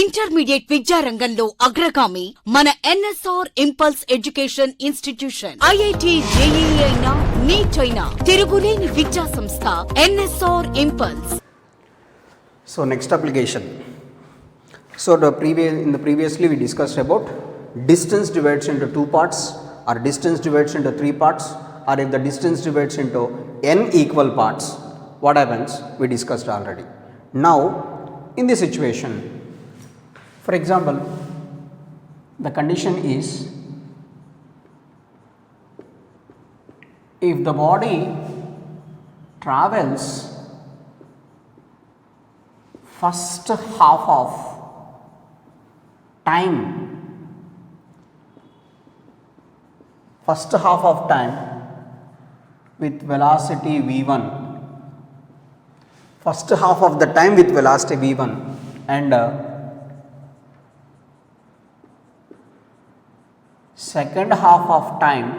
Intermediate విద్యారంగంలో అగ్రగామి మన NSR impulse education institution. IIT JEE అయినా నీట్ అయినా తిరుగులేని విద్యా సంస్థ NSR impulse. So next application. So previously we discussed about distance divides into two parts, or distance divides into three parts, or if the distance divides into n equal parts, what happens? We discussed already. Now in this situation, for example, the condition is if the body travels first half of time with velocity v1, first half of the time with velocity v1, and second half of time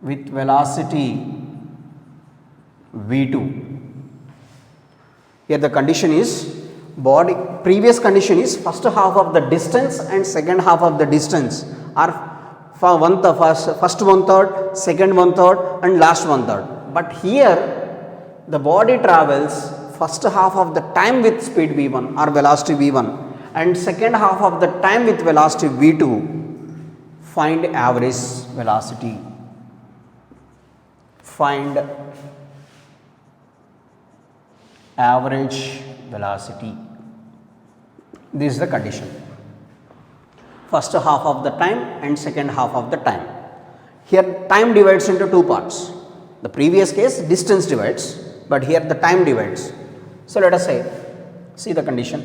with velocity v2. Here the condition is previous condition is first half of the distance and second half of the distance are first one third, second one third, and last one third. But here the body travels first half of the time with speed v1 or velocity v1 and second half of the time with velocity v2. Find average velocity. Find average velocity. This is the condition. First half of the time and second half of the time. Here time divides into two parts. The previous case distance divides, but here the time divides. So let us say, see the condition.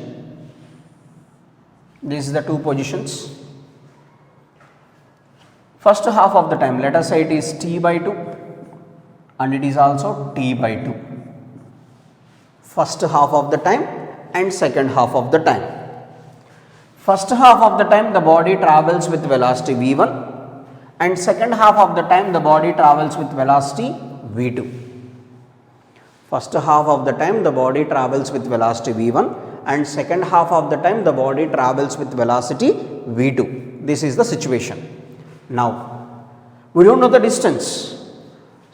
This is the two positions. First half of the time, let us say it is t by 2 and it is also t by 2. First half of the time and second half of the time. First half of the time the body travels with velocity v1 and second half of the time the body travels with velocity v2. First half of the time the body travels with velocity v1 and second half of the time the body travels with velocity v2. This is the situation. Now we don't know the distance,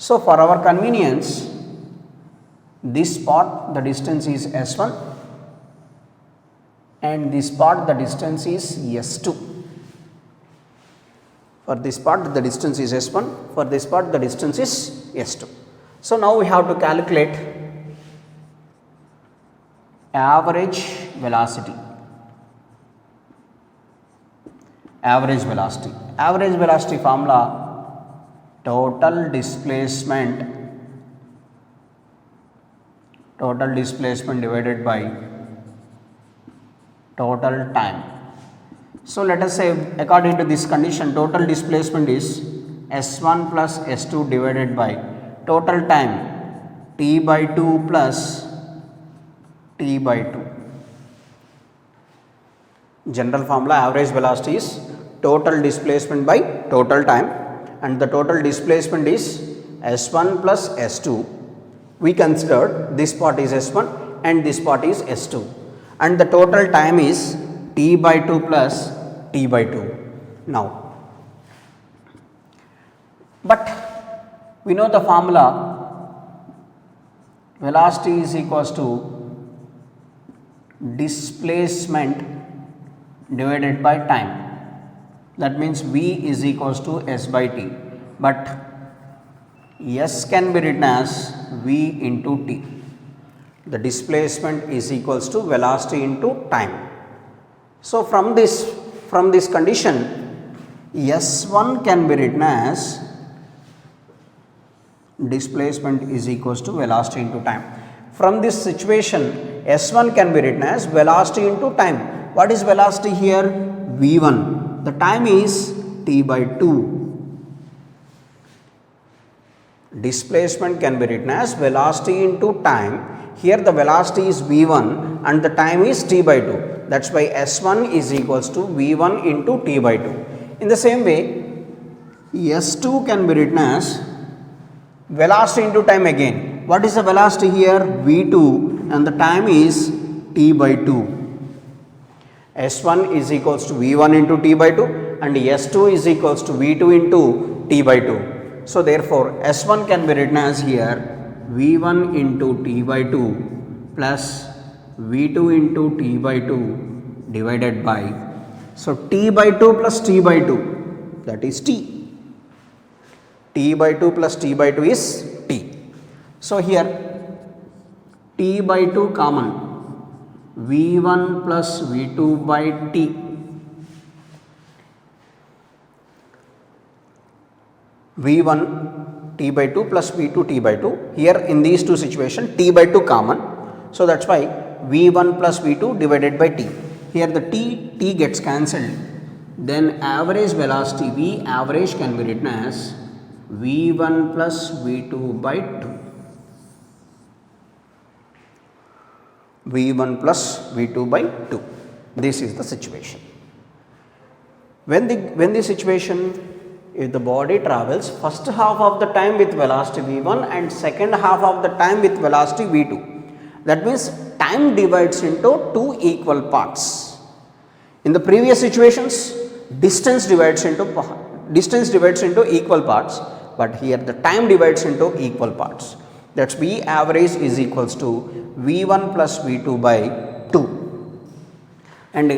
so for our convenience this part the distance is s1 and this part the distance is s2. For this part the distance is s1, for this part the distance is s2. So now we have to calculate average velocity. Average velocity. Average velocity formula: total displacement divided by total time. So let us say according to this condition total displacement is s1 plus s2 divided by total time t by 2 plus t by 2. General formula average velocity is total displacement by total time, and the total displacement is s1 plus s2. We considered this part is s1 and this part is s2, and the total time is t by 2 plus t by 2. Now but we know the formula velocity is equals to displacement divided by time. That means v is equals to s by t, but s can be written as v into t. The displacement is equals to velocity into time. So from this condition s1 can be written as displacement is equals to velocity into time. From this situation s1 can be written as velocity into time. What is velocity here? v1. The time is t by 2. Displacement can be written as velocity into time. Here the velocity is v1 and the time is t by 2. That's why s1 is equals to v1 into t by 2. In the same way s2 can be written as velocity into time again. What is the velocity here? v2 and the time is t by 2. S1 is equals to V1 into t by 2 and S2 is equals to V2 into t by 2. So therefore S1 can be written as here V1 into t by 2 plus V2 into t by 2 divided by, so t by 2 plus t by 2, that is t. T by 2 plus t by 2 is t. So here t by 2 common, V1 plus V2 by t. V1 t by 2 plus V2 t by 2. Here in these two situations t by 2 common. So that's why V1 plus V2 divided by t. Here the t gets cancelled. Then average velocity V average can be written as V1 plus V2 by 2. V1 plus V2 by 2. This is the situation. When the situation, if the body travels first half of the time with velocity V1 and second half of the time with velocity V2, that means time divides into two equal parts. In the previous situations, distance divides into equal parts, but here the time divides into equal parts. That's V average is equals to V1 plus V2 by 2, and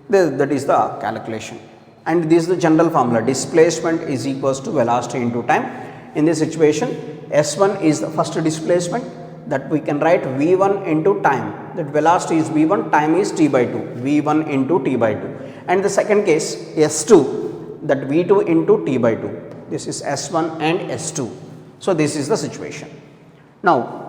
that is the calculation. And this is the general formula, displacement is equals to velocity into time. In this situation, S1 is the first displacement, that we can write V1 into time, that velocity is V1, time is t by 2, V1 into t by 2. And the second case S2, that V2 into t by 2, this is S1 and S2. So this is the situation. Now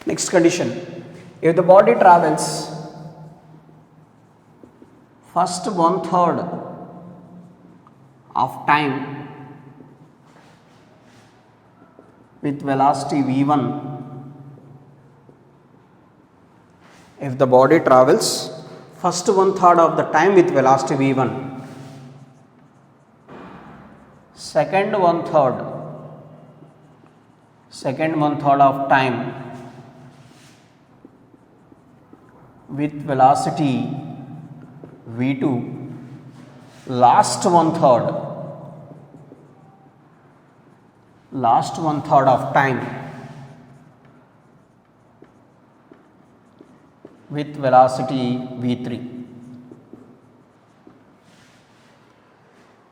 next condition, if the body travels first 1/3 of time with velocity V1, if the body travels first 1/3 of the time with velocity V1, second 1/3 of time with velocity V2, last one third of time with velocity V3.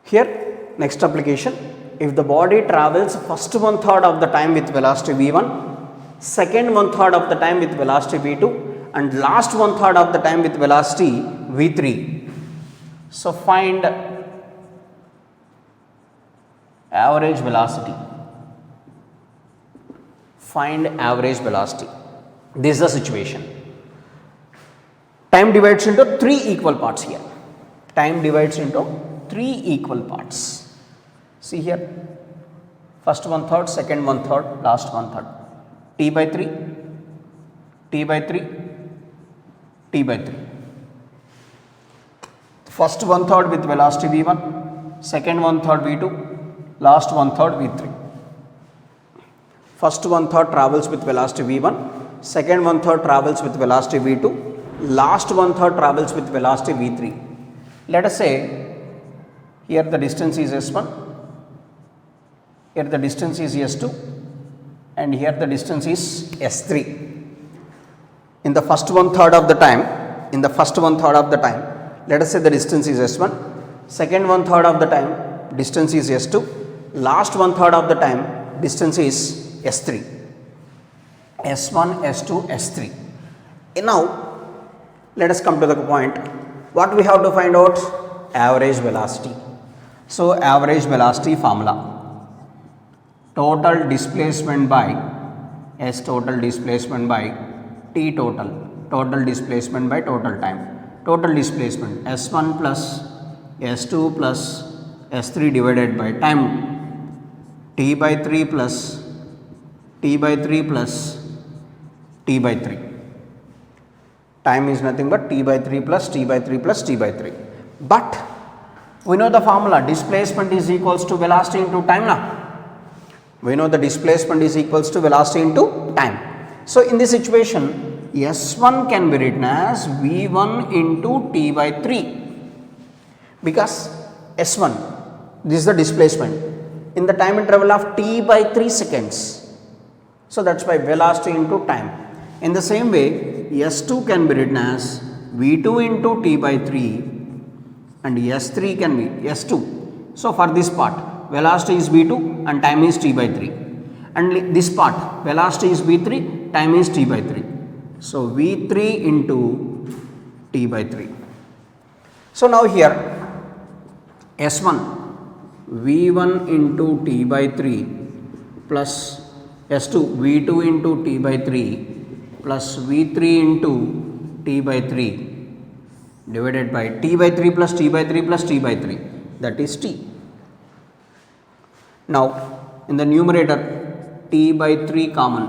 Here next application, if the body travels first 1/3 of the time with velocity V1, second 1/3 of the time with velocity V2, and last 1/3 of the time with velocity V3. So find average velocity. Find average velocity. This is the situation. Time divides into three equal parts here. Time divides into three equal parts. See here, first 1/3, second 1/3, last 1/3. T by 3, T by 3, T by 3. First 1/3 with velocity V1, second 1/3 V2, last 1/3 V3. First 1/3 travels with velocity V1, second 1/3 travels with velocity V2, last 1/3 travels with velocity V3. Let us say here the distance is S1, here the distance is S2, and here the distance is S3. In the first 1/3 of the time, let us say the distance is S1, second 1/3 of the time distance is S2, last 1/3 of the time distance is S3. S1, S2, S3. And now let us come to the point. What we have to find out? Average velocity. So average velocity formula, total displacement by S total displacement by T total, total displacement by total time, total displacement S1 plus S2 plus S3 divided by time T by 3 plus T by 3 plus T by 3. Time is nothing but T by 3 plus T by 3 plus T by 3. But we know the formula, displacement is equals to velocity into time now. We know the displacement is equals to velocity into time. So in this situation, S1 can be written as V1 into T by 3, because S1, this is the displacement in the time interval of T by 3 seconds. So that's why velocity into time. In the same way, S2 can be written as V2 into T by 3 and S3 can be S2. So for this part, velocity is V2 and time is T by 3, and this part velocity is V3, time is T by 3. So V3 into T by 3. So now here S1 V1 into T by 3 plus S2 V2 into T by 3 plus V3 into T by 3 divided by T by 3 plus T by 3 plus T by 3, that is T. Now in the numerator, T by 3 common,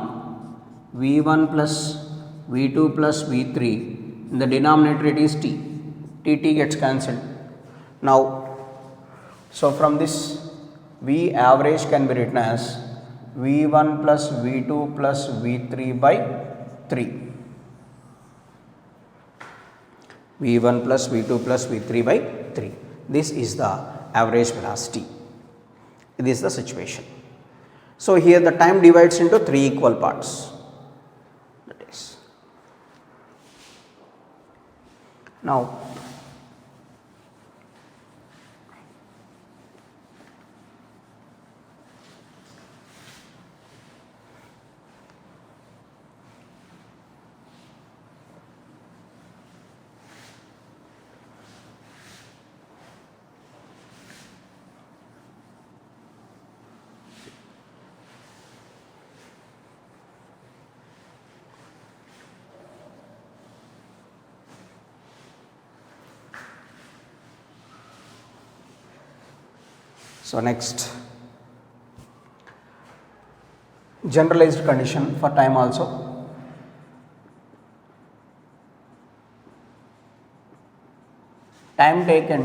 V1 plus V2 plus V3, in the denominator it is T, T gets cancelled. Now, so from this V average can be written as V1 plus V2 plus V3 by 3. V1 plus V2 plus V3 by 3. This is the average velocity. This is the situation. So here the time divides into 3 equal parts. That is. Now so next, generalized condition for time also. Time taken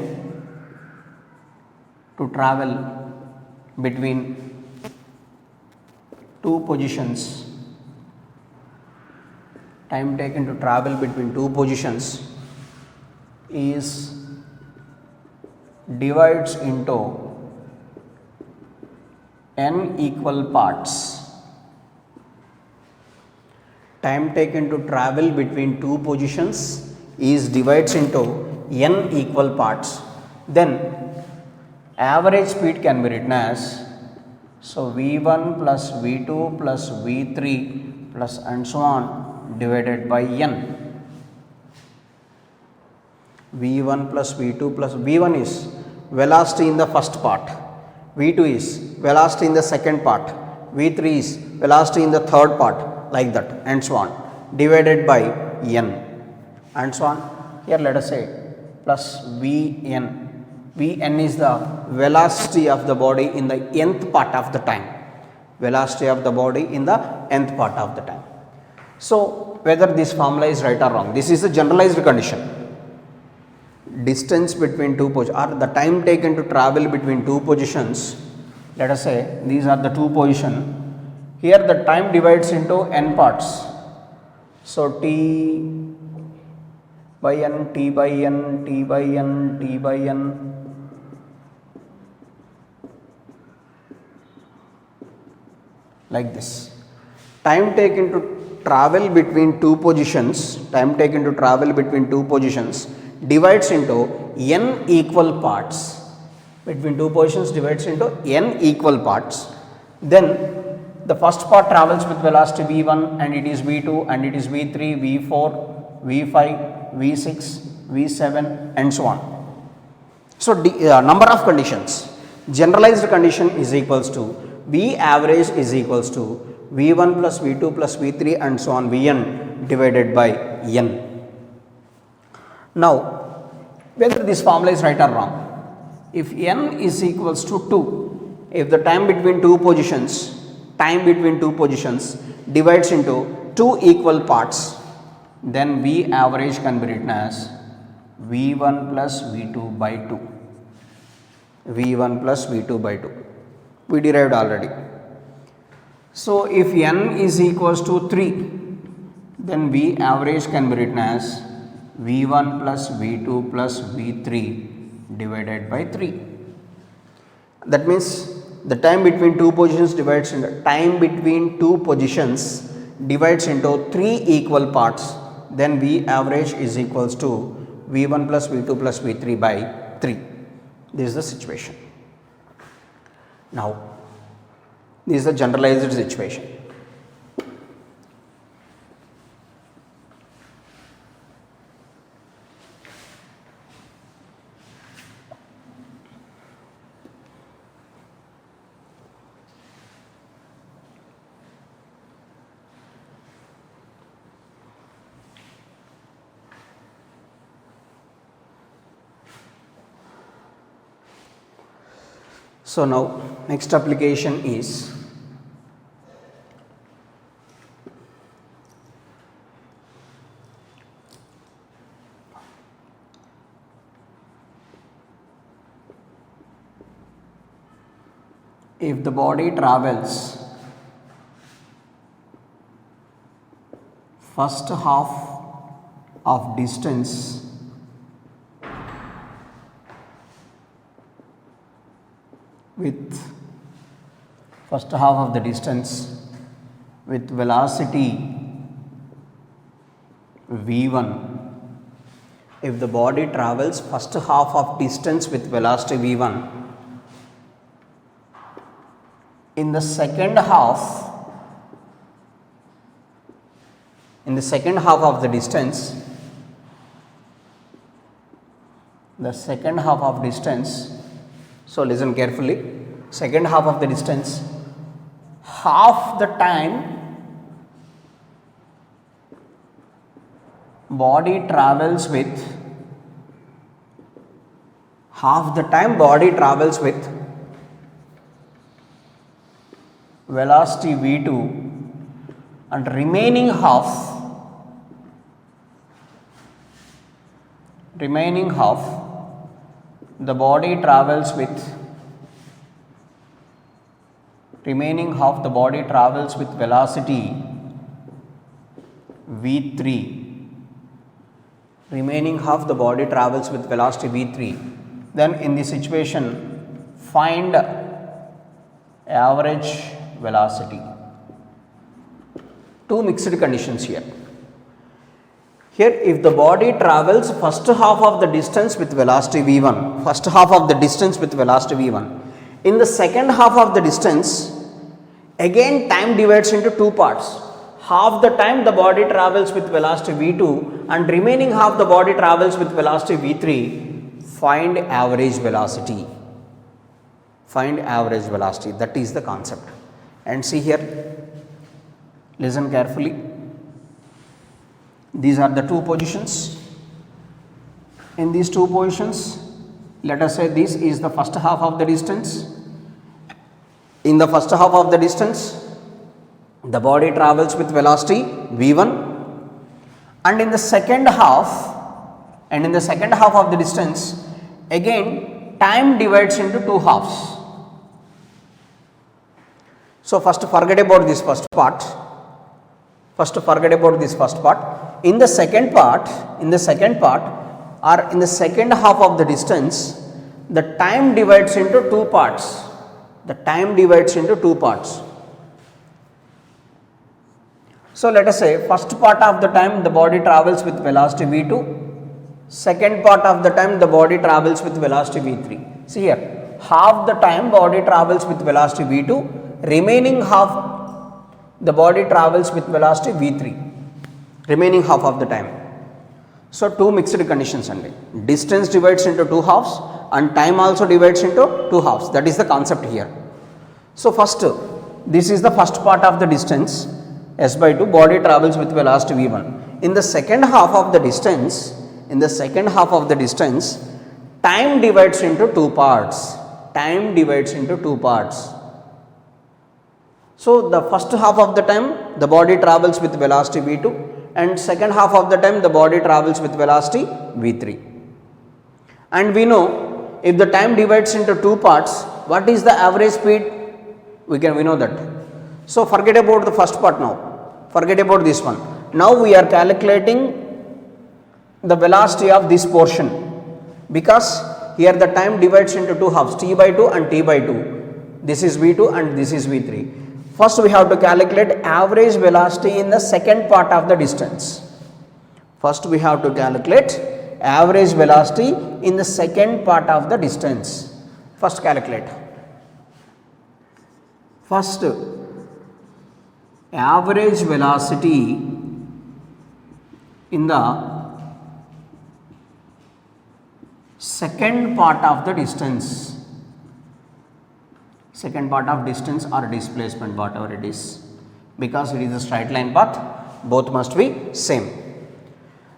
to travel between two positions, time taken to travel between two positions is divides into n equal parts. Time taken to travel between two positions is divides into n equal parts. Then average speed can be written as, so V1 plus V2 plus V3 plus and so on divided by n. V1 plus V2 plus V1 is velocity in the first part, V2 is velocity in the second part, V3 is velocity in the third part, like that and so on, divided by n and so on. Here let us say plus Vn. Vn is the velocity of the body in the nth part of the time, velocity of the body in the nth part of the time. So whether this formula is right or wrong, this is a generalized condition. Distance between two positions, or the time taken to travel between two positions, let us say these are the two positions. Here the time divides into n parts. So T by n, T by n, T by n, T by n, like this. Time taken to travel between two positions, time taken to travel between two positions divides into n equal parts, between two positions divides into n equal parts. Then the first part travels with velocity v1 and it is v2 and it is v3, v4 V5, V6, V7 and so on. So, number of conditions, generalized condition is equals to V average is equals to V1 plus V2 plus V3 and so on Vn divided by n. Now, whether this formula is right or wrong, if n is equals to 2, if the time between two positions divides into two equal parts, then V average can be written as V1 plus V2 by 2. V1 plus V2 by 2. We derived already. So, if n is equals to 3, then V average can be written as V1 plus V2 plus V3 divided by 3. That means the time between two positions divides into three equal parts, then V average is equals to V1 plus V2 plus V3 by 3. This is the situation. Now, this is the generalized situation. So, now next application is if the body travels first half of distance with velocity v1, if the body travels first half of distance with velocity v1, in the second half of the distance, so listen carefully, second half of the distance, half the time body travels with velocity v2, and remaining half the body travels with velocity v3, then in this situation find average velocity. Two mixed conditions here. Here, if the body travels first half of the distance with velocity v1, in the second half of the distance, again time divides into two parts. Half the time the body travels with velocity v2 and remaining half the body travels with velocity v3. Find average velocity. That is the concept. And see here, listen carefully. These are the two positions. In these two positions, let us say this is the first half of the distance. In the first half of the distance, the body travels with velocity v1, and in the second half of the distance, again time divides into two halves. So first forget about this first part. In the second part or in the second half of the distance, the time divides into two parts. So let us say first part of the time the body travels with velocity v2, second part of the time the body travels with velocity v3. See here, half the time body travels with velocity v2, remaining half the body travels with velocity v3, remaining half of the time. So two mixed conditions only. Distance divides into two halves and time also divides into two halves. That is the concept here. So first, this is the first part of the distance s by 2, body travels with velocity v1. In the second half of the distance, time divides into two parts. So the first half of the time the body travels with velocity v2 and second half of the time the body travels with velocity v3. And we know if the time divides into two parts, what is the average speed? We know that. So forget about the first part now. Forget about this one. Now we are calculating the velocity of this portion, because here the time divides into two halves, t by 2 and t by 2. This is v2 and this is v3. First we have to calculate average velocity in the second part of the distance. First we have to calculate average velocity in the second part of the distance. First calculate. First, average velocity in the second part of the distance. Second part of distance or displacement, whatever it is, because it is a straight line path, both must be same.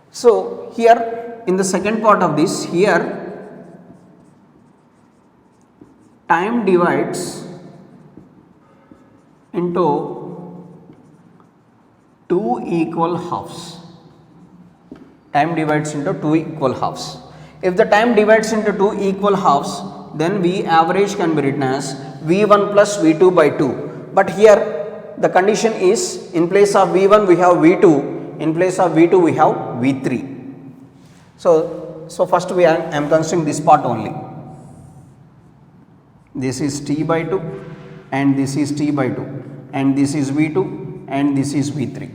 So here in the second part of this, here time divides into two equal halves. Time divides into two equal halves. If the time divides into two equal halves, then V average can be written as V1 plus V2 by 2. But here the condition is, in place of V1 we have V2, in place of V2 we have V3. So first I am considering this part only. This is t by 2 and this is t by 2 and this is V2 and this is V3.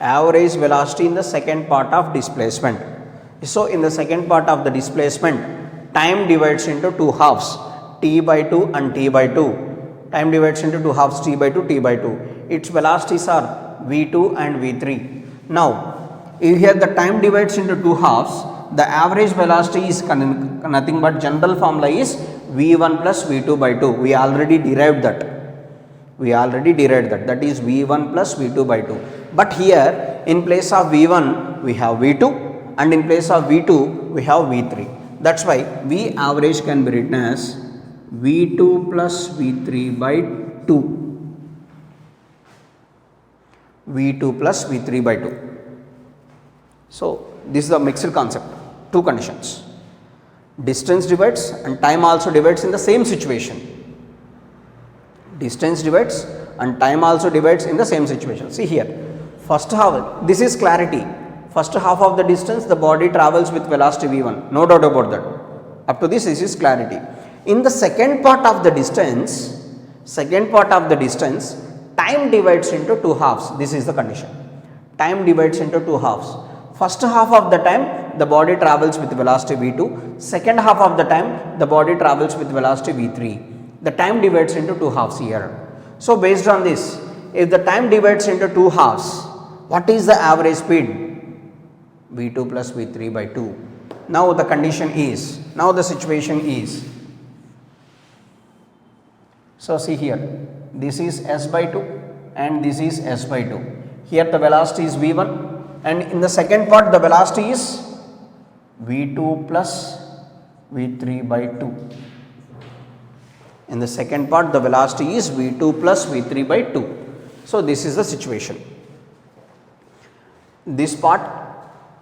Average velocity in the second part of displacement. So in the second part of the displacement, time divides into two halves, t by 2 and t by 2. Time divides into two halves, t by 2, t by 2. Its velocities are V2 and V3. Now, if here the time divides into two halves, the average velocity is nothing but general formula is V1 plus V2 by 2. We already derived that. That is V1 plus V2 by 2. But here in place of V1 we have V2 and in place of V2 we have V3. That's why V average can be written as V2 plus V3 by 2. V2 plus V3 by 2. So this is the mixed concept. Two conditions. Distance divides and time also divides in the same situation. Distance divides and time also divides in the same situation. See here, first half, this is clarity. First half of the distance the body travels with velocity v1, no doubt about that. Up to this is clarity. In the second part of the distance, time divides into two halves. This is the condition. Time divides into two halves. First half of the time the body travels with velocity v2, second half of the time the body travels with velocity v3. The time divides into two halves here. So based on this, if the time divides into two halves, what is the average speed? V2 plus V3 by 2. Now the condition is, now the situation is, so see here, this is s by 2 and this is s by 2. Here the velocity is v1 and in the second part the velocity is v2 plus v3 by 2. In the second part the velocity is v2 plus v3 by 2. So this is the situation. This part,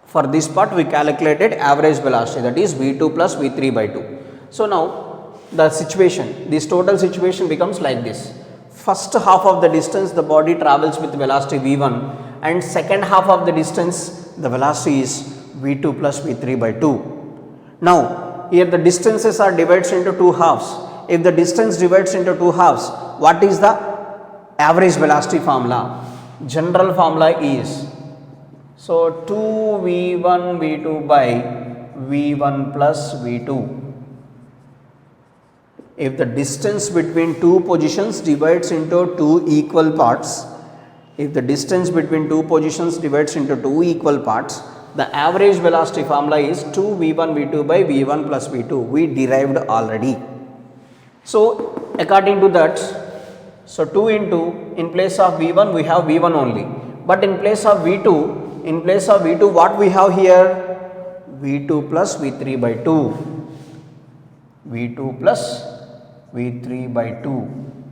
for this part we calculated average velocity, that is v2 plus v3 by 2. So now the situation, this total situation becomes like this. First half of the distance the body travels with velocity v1 and second half of the distance the velocity is v2 plus v3 by 2. Now here the distances are divided into two halves. If the distance divides into two halves, what is the average velocity formula? General formula is, so 2v1 v2 by v1 plus v2. If the distance between two positions divides into two equal parts, If the distance between two positions divides into two equal parts, the average velocity formula is 2v1 v2 by v1 plus v2. We derived already. So according to that, so 2 into, in place of v1 we have v1 only, but in place of v2 what we have here? v2 plus v3 by 2, v2 plus v3 by 2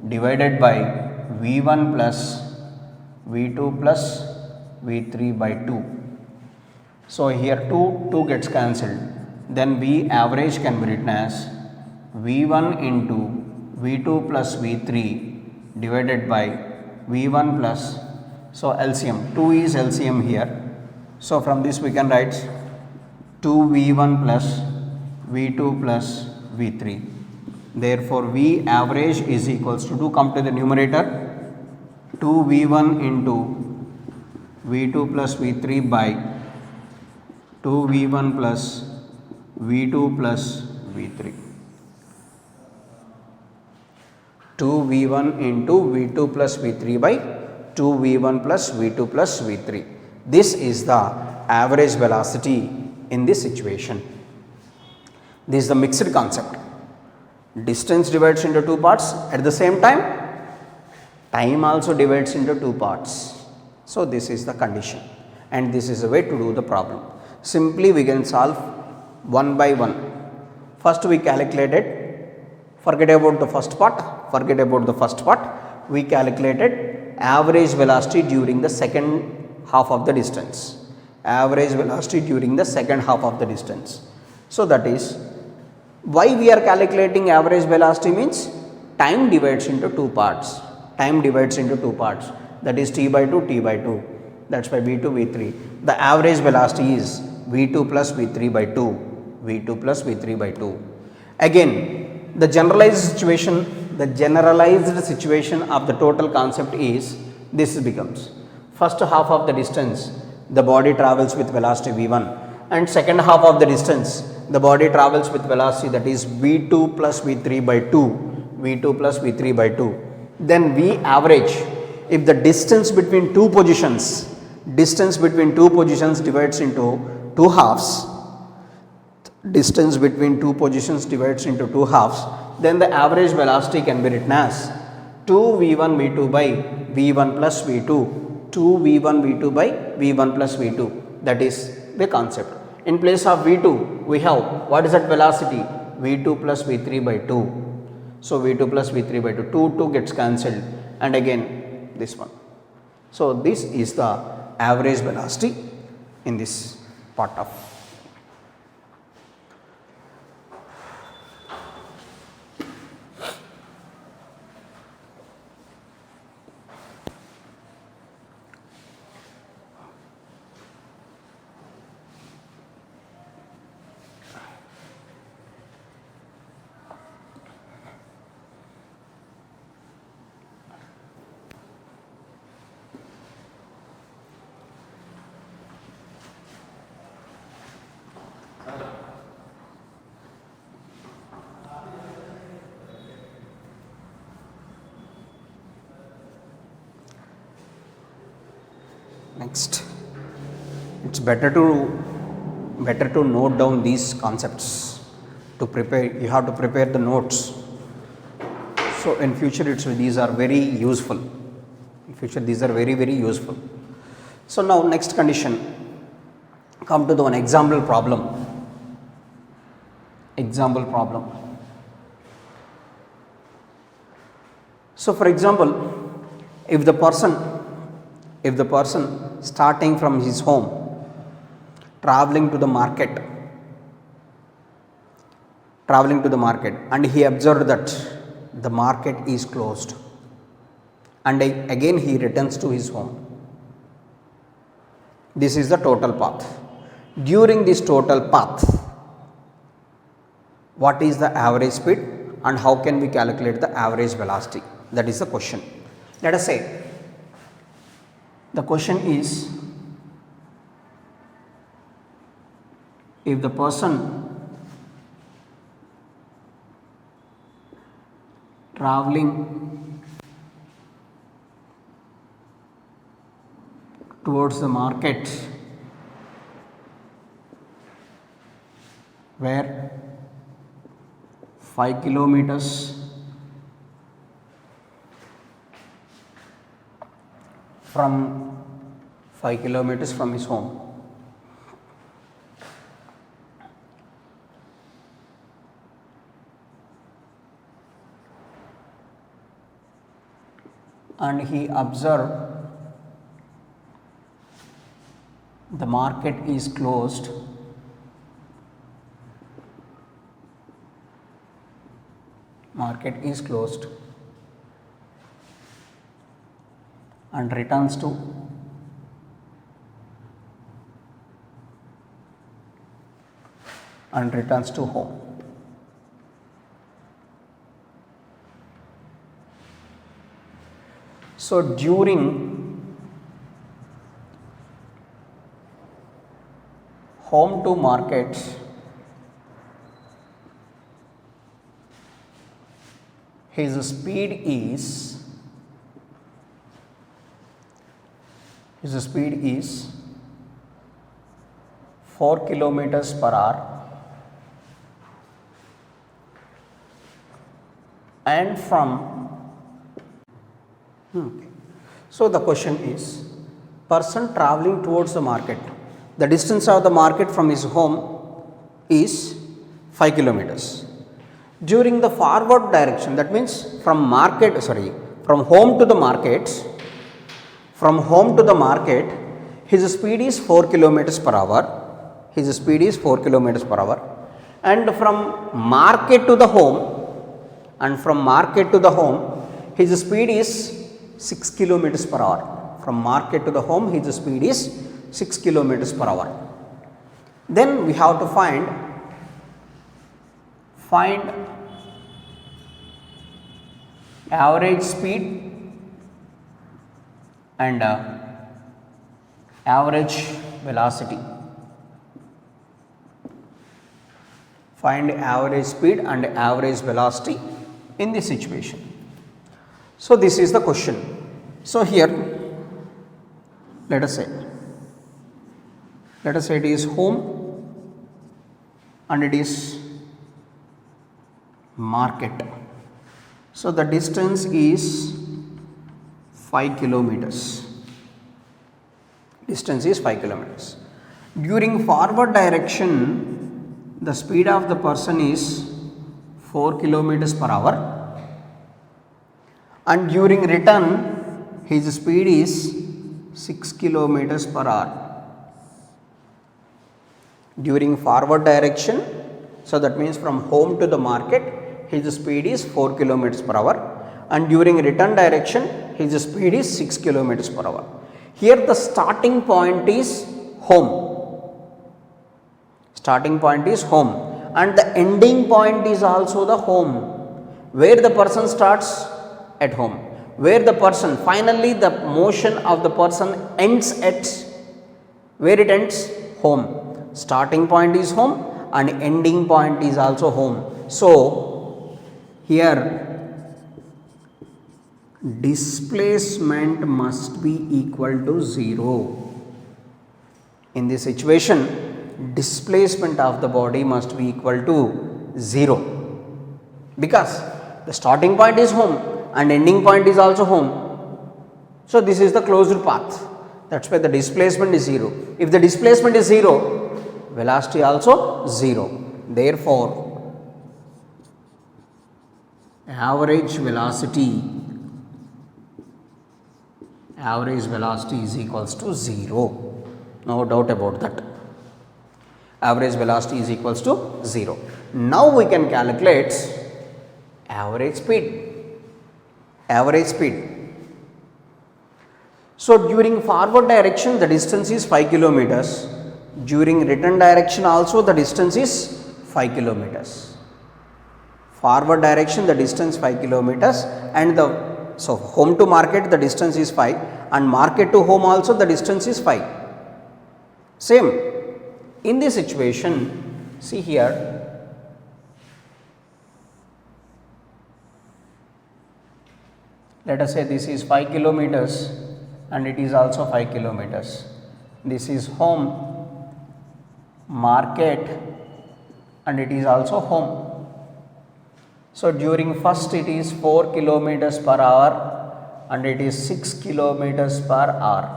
divided by v1 plus v2 plus v3 by 2. So here 2 gets cancelled, then v average can be written as v1 into v2 plus v3 divided by v1 plus, so LCM, 2 is LCM here. So from this we can write 2v1 plus v2 plus v3. Therefore v average is equals to come to the numerator, 2v1 into v2 plus v3 by 2v1 plus v2 plus v3. 2v1 into v2 plus v3 by 2v1 plus v2 plus v3. This is the average velocity in this situation. This is the mixed concept. Distance divides into two parts, at the same time also divides into two parts. So this is the condition, and this is a way to do the problem. Simply we can solve one by one. First we calculated, forget about the first part, we calculated average velocity during the second half of the distance. So that is why we are calculating average velocity means time divides into two parts. That is t by 2, that's by v2 v3. The average velocity is v2 plus v3 by 2. Again, the generalized situation of the total concept is this becomes: first half of the distance the body travels with velocity v1, and second half of the distance the body travels with velocity, that is v2 plus v3 by 2. Then v average, if the distance between two positions divides into two halves, then the average velocity can be written as 2v1 v2 by v1 plus v2, 2v1 v2 by v1 plus v2. That is the concept. In place of v2 we have, what is that velocity? v2 plus v3 by 2. So v2 plus v3 by 2, 2 gets cancelled, and again this one. So this is the average velocity in this part of. Next, it's better to note down these concepts. To prepare, you have to prepare the notes. So in future these are very useful. Very useful. So now next condition, come to the one example problem. So for example, if the person starting from his home, traveling to the market, and he observed that the market is closed, and again he returns to his home. This is the total path. During this total path, what is the average speed and how can we calculate the average velocity? That is the question. Let us say the question is, if the person traveling towards the market, where 5 kilometers from 5 kilometers from his home. And he observed the market is closed and returns to home. So during home to market, his speed is 4 kilometers per hour, and so the question is, person traveling towards the market, the distance of the market from his home is 5 kilometers. During the forward direction, that means from home to the market, his speed is 4 kilometers per hour. And from market to the home, his speed is 6 kilometers per hour. From market to the home, his speed is 6 kilometers per hour. Then we have to find average speed and average velocity. Find average speed and average velocity in this situation. So this is the question. So here let us say it is home and it is market. So the distance is 5 kilometers. During forward direction, the speed of the person is 4 kilometers per hour, and during return his speed is 6 kilometers per hour. During forward direction, so that means from home to the market, his speed is 4 kilometers per hour, and during return direction his speed is 6 kilometers per hour. Here the starting point is home. And the ending point is also the home, where the person starts at home, where the person finally the motion of the person ends at where it ends, home. Starting point is home and ending point is also home. So here displacement must be equal to 0. In this situation, displacement of the body must be equal to 0, because the starting point is home and ending point is also home. So this is the closed path. That's why the displacement is 0. If the displacement is 0, velocity also 0. Therefore, average velocity is equals to 0. No doubt about that. Average velocity is equals to 0. Now we can calculate average speed. So during forward direction the distance is 5 kilometers. During return direction also the distance is 5 kilometers. Forward direction the distance 5 kilometers, and so home to market the distance is 5, and market to home also the distance is 5. Same. In this situation, see here, let us say this is 5 kilometers and it is also 5 kilometers. This is home, market, and it is also home. So during first it is 4 kilometers per hour and it is 6 kilometers per hour.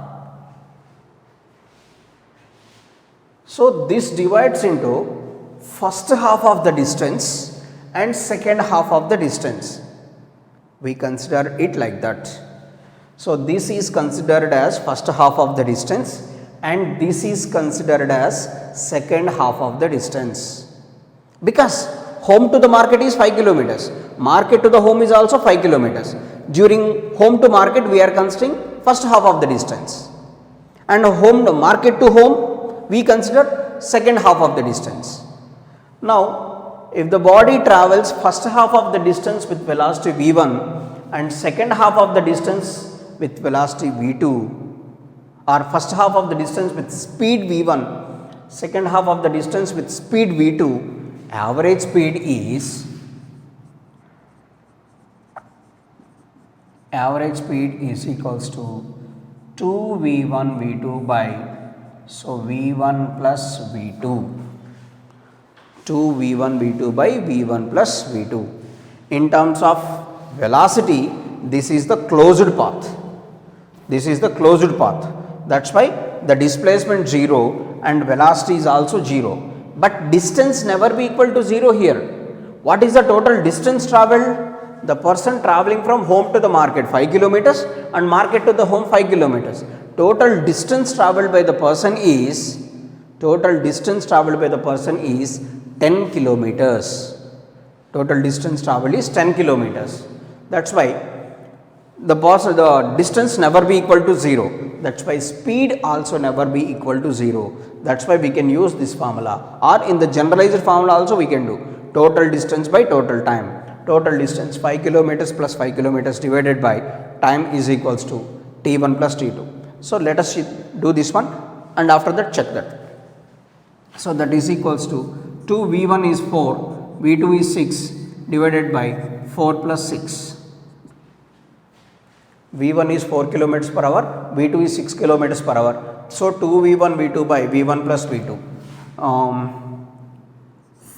So this divides into first half of the distance and second half of the distance. We consider it like that. So this is considered as first half of the distance and this is considered as second half of the distance. Because home to the market is 5 kilometers, market to the home is also 5 kilometers. During home to market we are considering first half of the distance, and home to market to home we consider second half of the distance. Now if the body travels first half of the distance with velocity v1 and second half of the distance with velocity v2, or first half of the distance with speed v1, second half of the distance with speed v2, average speed is equals to 2v1 v2 by, so v1 plus v2, 2v1 v2 by v1 plus v2. In terms of velocity, this is the closed path. This is the closed path. That's why the displacement 0 and velocity is also 0. But distance never be equal to 0 here. What is the total distance travelled? The person travelling from home to the market 5 kilometers and market to the home 5 kilometers. Total distance travelled by the person is 10 kilometers. Total distance travelled is 10 kilometers. That's why the distance never be equal to 0. That's why speed also never be equal to 0. That's why we can use this formula, or in the generalized formula also we can do total distance by total time. Total distance 5 kilometers plus 5 kilometers divided by time is equals to t1 plus t2. So let us do this one and after that check that. So that is equals to 2v1 is 4, v2 is 6 divided by 4 plus 6. v1 is 4 kilometers per hour, v2 is 6 kilometers per hour. So 2v1 v2 by v1 plus v2.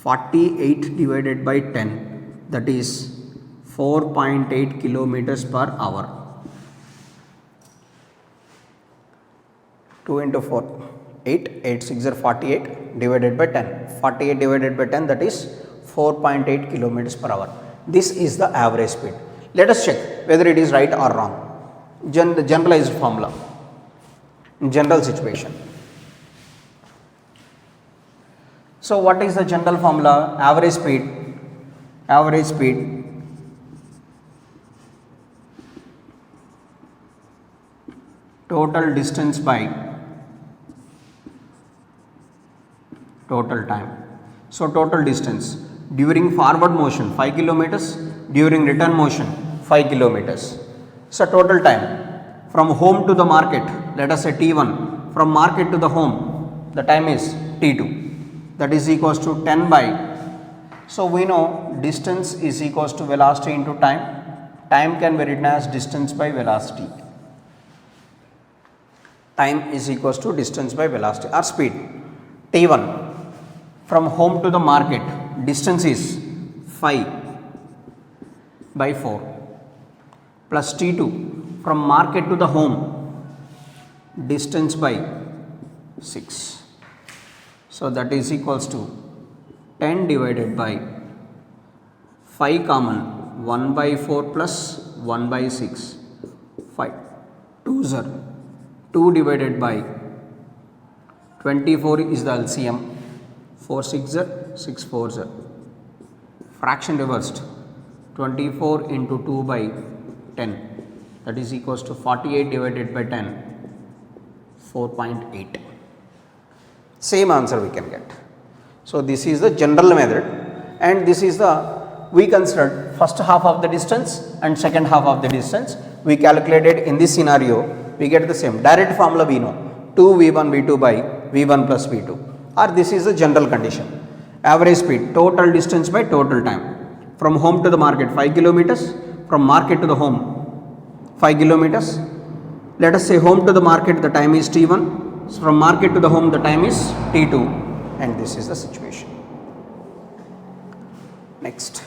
48 divided by 10, that is 4.8 kilometers per hour. 2 into 4, 8 6 are 48 divided by 10. 48 divided by 10, that is 4.8 kilometers per hour. This is the average speed. Let us check whether it is right or wrong. The generalized formula in general situation. So what is the general formula? Average speed total distance by total time. So total distance during forward motion 5 kilometers, during return motion 5 kilometers. So total time from home to the market, let us say t1, from market to the home the time is t2, that is equals to 10 by, so we know distance is equals to velocity into time. Time can be written as distance by velocity. Time is equals to distance by velocity or speed. t1 from home to the market distance is 5 by 4 plus t2 from market to the home distance by 6. So that is equals to 10 divided by 5 common 1 by 4 plus 1 by 6, 5 2s are 2 divided by 24 is the LCM, 4 6 are 6 4s are, fraction reversed 24 into 2 by 10, that is equals to 48 divided by 10, 4.8. Same answer we can get. So this is the general method, and this is the, we considered first half of the distance and second half of the distance. We calculated in this scenario, we get the same direct formula we know, 2v1 v2 by v1 plus v2, or this is the general condition. Average speed total distance by total time, from home to the market 5 kilometers, from market to the home 5 kilometers, Let us say home to the market the time is t1. So from market to the home the time is t2, and this is the situation. Next.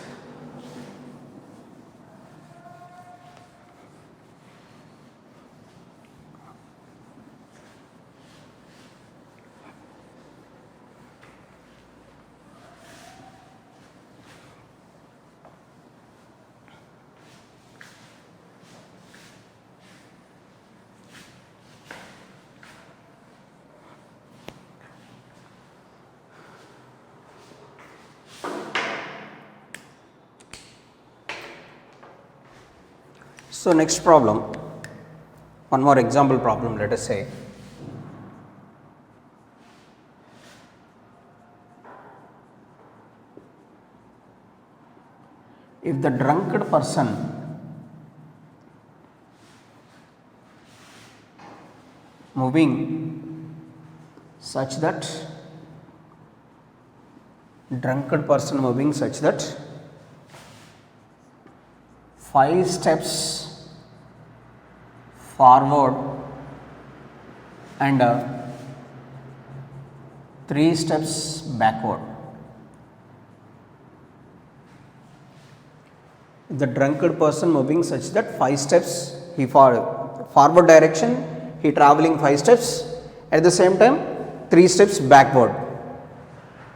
So next problem, one more example problem, let us say. If the drunkard person moving such that 5 steps forward and 3 steps backward. The drunkard person moving such that 5 steps he forward direction, he traveling 5 steps, at the same time 3 steps backward,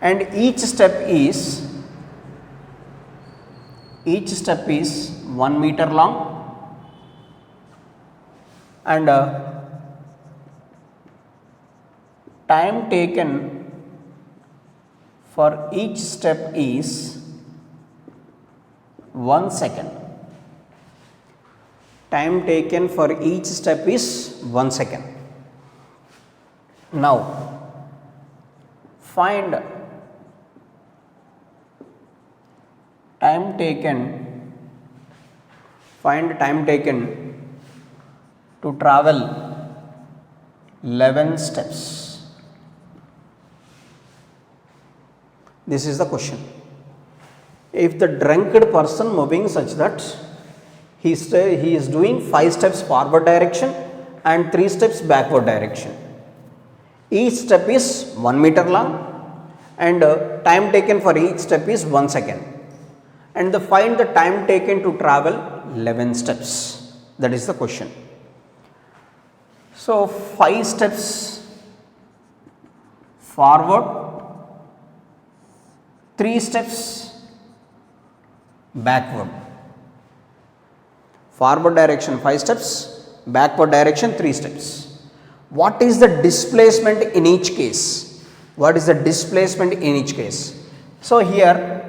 and each step is 1 meter long, and time taken for each step is 1 second. Time taken for each step is 1 second. Now find time taken to travel 11 steps. This is the question. If the drunkard person moving such that he is doing 5 steps forward direction and 3 steps backward direction, each step is 1 meter long, and time taken for each step is 1 second, and find the time taken to travel 11 steps. That is the question. So 5 steps forward, 3 steps backward. Forward direction 5 steps, backward direction 3 steps. What is the displacement in each case? What is the displacement in each case? So here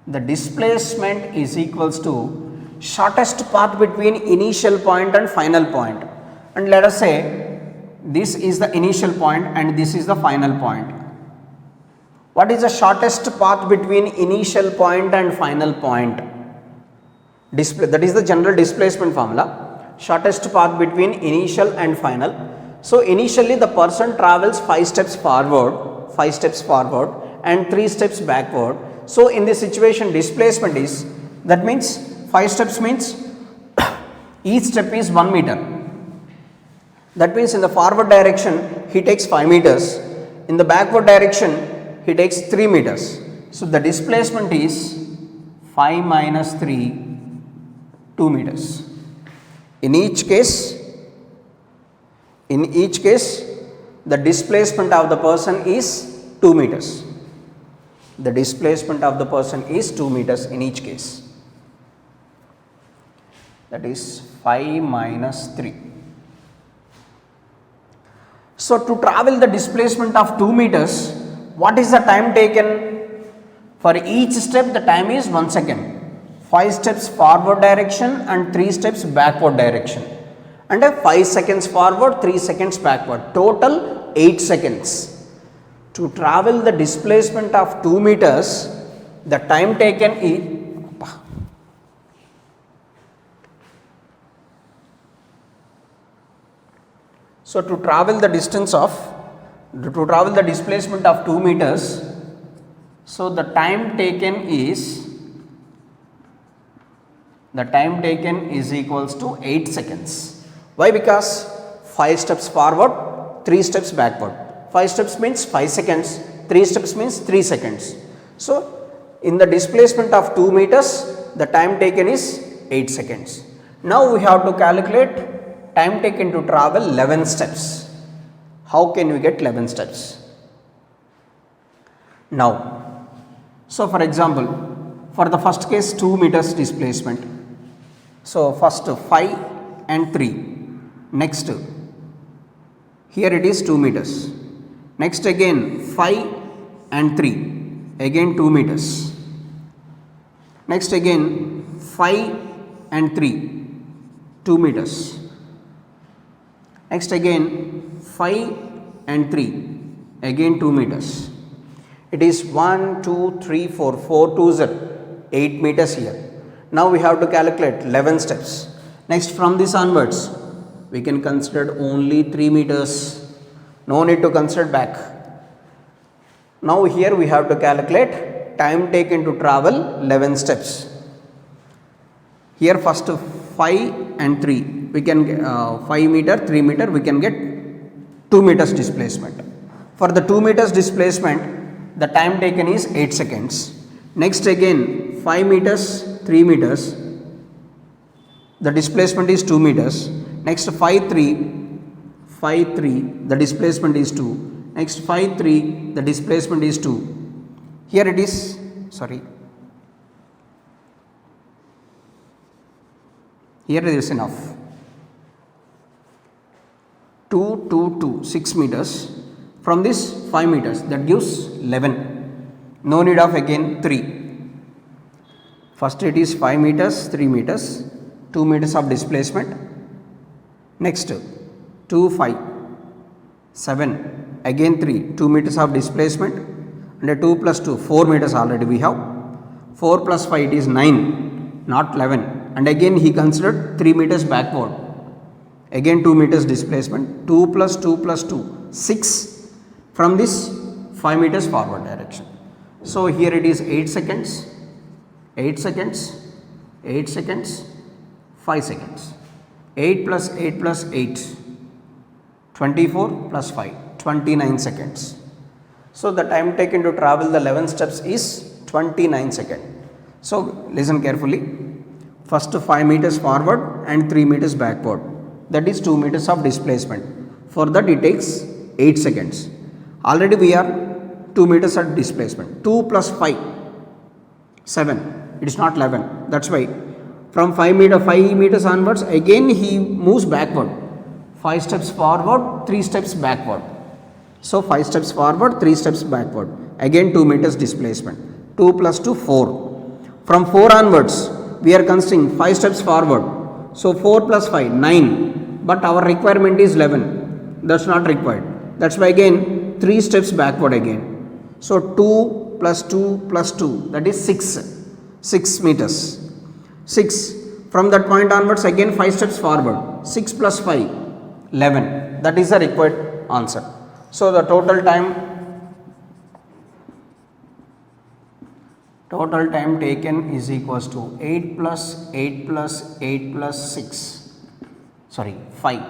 the displacement is equals to shortest path between initial point and final point, and let us say this is the initial point and this is the final point. What is the shortest path between initial point and final point? That is the general displacement formula. Shortest path between initial and final. So initially the person travels 5 steps forward and 3 steps backward. So in this situation displacement is, that means 5 steps means each step is 1 meter. That means in the forward direction he takes 5 meters, in the backward direction he takes 3 meters. So the displacement is 5 minus 3, 2 meters. In each case the displacement of the person is 2 meters. The displacement of the person is 2 meters in each case. That is 5 minus 3. So to travel the displacement of 2 meters, what is the time taken? For each step the time is 1 second. 5 steps forward direction and 3 steps backward direction, and 5 seconds forward, 3 seconds backward, total 8 seconds. To travel the displacement of 2 meters, the time taken is, so to travel the displacement of 2 meters, so the time taken is the time taken is equals to 8 seconds. Why? Because 5 steps forward, 3 steps backward. 5 steps means 5 seconds, 3 steps means 3 seconds. So, in the displacement of 2 meters, the time taken is 8 seconds. Now, we have to calculate time taken to travel 11 steps. How can we get 11 steps? Now, so for example, for the first case 2 meters displacement. So, first 5 and 3. Next, here it is 2 meters. Next again 5 and 3. Again 2 meters. Next again 5 and 3. 2 meters. Next again 5 and 3. Again 2 meters. It is 1, 2, 3, 4, 4 twos are 8 meters here. Now we have to calculate 11 steps. Next, from this onwards, we can consider only 3 meters. No need to consider back. Now here we have to calculate time taken to travel 11 steps. Here first 5 and 3, we can get 5 meter, 3 meter, we can get 2 meters displacement. For the 2 meters displacement, the time taken is 8 seconds. Next again 5 meters, 3 meters, the displacement is 2 meters. Next 5, 3, the displacement is 2. Next 5, 3, the displacement is 2. Here it is, here it is enough. 2, 2, 2, 6 meters. From this 5 meters, that gives 11. No need of again 3. First it is 5 meters, 3 meters, 2 meters of displacement. Next 2, 5, 7, again 3, 2 meters of displacement, and 2 plus 2, 4 meters already we have. 4 plus 5, it is 9, not 11. And again he considered 3 meters backward. Again 2 meters displacement, 2 plus 2 plus 2, 6. From this 5 meters forward direction. So here it is 8 seconds, 8 seconds, 8 seconds, 5 seconds. 8 plus 8 plus 8, 24 plus 5, 29 seconds. So the time taken to travel the 11 steps is 29 seconds. So listen carefully. First 5 meters forward and 3 meters backward. That is 2 meters of displacement. For that it takes 8 seconds. Already we are 2 meters of displacement. 2 plus 5, 7. It is not 11. That's why from 5 meters onwards, again he moves backward. 5 steps forward, 3 steps backward. So 5 steps forward, 3 steps backward. Again 2 meters displacement. 2 plus 2, 4. From 4 onwards, we are considering 5 steps forward. So 4 plus 5, 9. But our requirement is 11. That's not required. That's why again 3 steps backward again. So 2 plus 2 plus 2, that is 6 meters. 6. From that point onwards, again 5 steps forward. 6 plus 5, 11. That is the required answer. So the total time taken is equals to 8 plus 8 plus 8 plus 6. 5.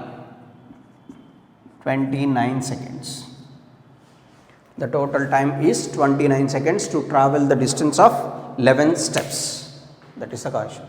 29 seconds. The total time is 29 seconds to travel the distance of 11 steps. That is the question.